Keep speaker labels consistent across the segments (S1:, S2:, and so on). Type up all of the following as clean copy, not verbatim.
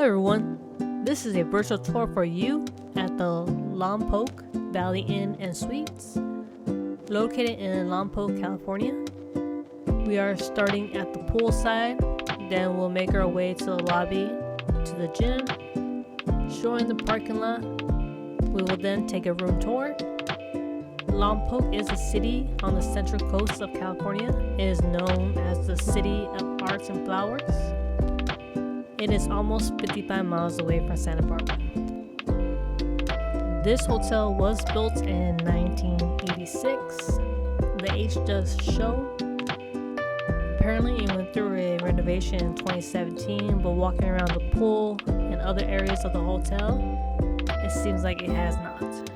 S1: Hi everyone, this is a virtual tour for you at the Lompoc Valley Inn and Suites, located in Lompoc, California. We are starting at the poolside, then we'll make our way to the lobby, to the gym, showing the parking lot. We will then take a room tour. Lompoc is a city on the central coast of California. It is known as the City of Arts and Flowers. It is almost 55 miles away from Santa Barbara. This hotel was built in 1986. The age does show. Apparently it went through a renovation in 2017, but walking around the pool and other areas of the hotel, it seems like it has not.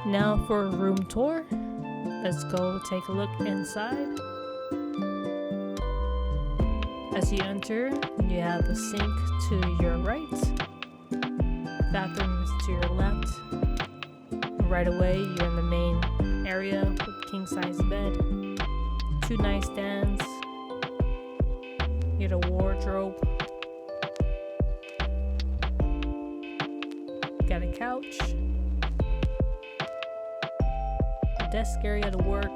S1: Now for a room tour. Let's go take a look inside. As you enter, you have a sink to your right, bathroom is to your left. Right away, you're in the main area with king-size bed, 2 nightstands, you get a wardrobe, got a couch, a desk area to work,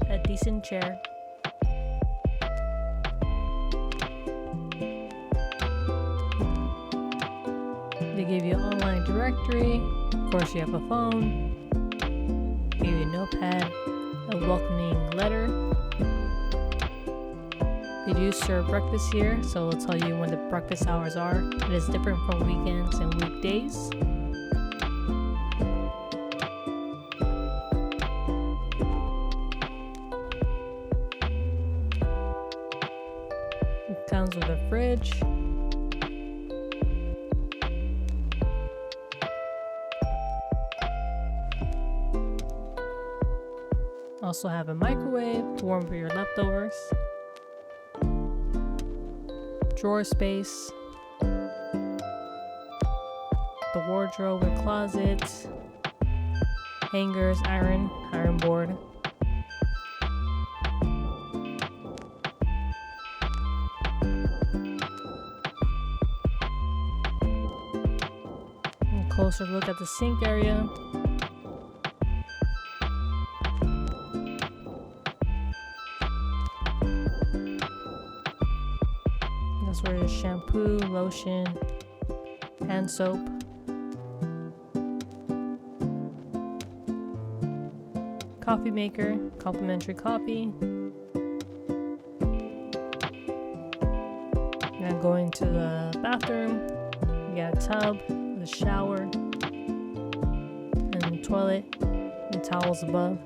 S1: a decent chair, they give you an online directory, of course you have a phone, they give you a notepad, a welcoming letter. They do serve breakfast here, so it'll tell you when the breakfast hours are. It is different from weekends and weekdays. It comes with a fridge. Also have a microwave to warm up your leftovers. Drawer space. The wardrobe and closet. Hangers, iron board. A closer look at the sink area. That's where there's shampoo, lotion, hand soap. Coffee maker, complimentary coffee. Now going to the bathroom, you got a tub with a shower and a toilet and towels above.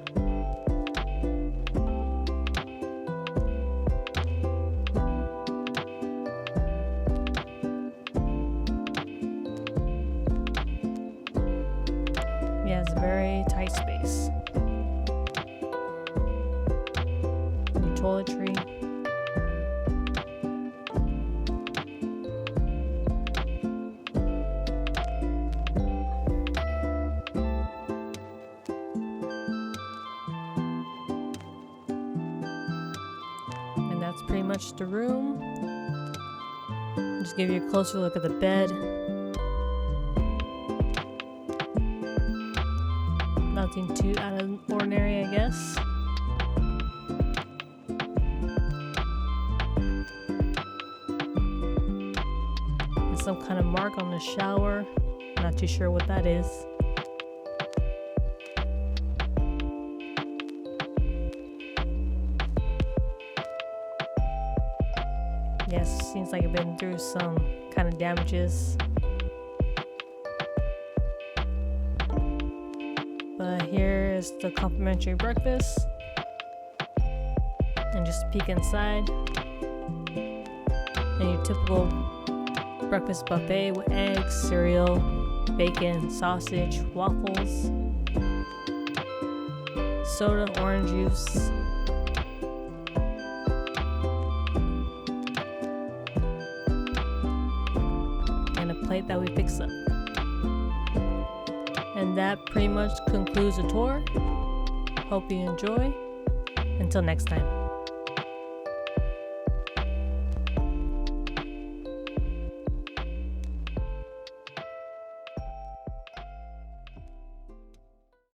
S1: Yeah, it's a very tight space. New toiletry. And that's pretty much the room. Just give you a closer look at the bed. Nothing too out of the ordinary, I guess. There's some kind of mark on the shower. Not too sure what that is. Yes, seems like I've been through some kind of damages. But here is the complimentary breakfast. And just peek inside. And your typical breakfast buffet with eggs, cereal, bacon, sausage, waffles, soda, orange juice, and a plate that we fix up. And that pretty much concludes the tour. Hope you enjoy. Until next time.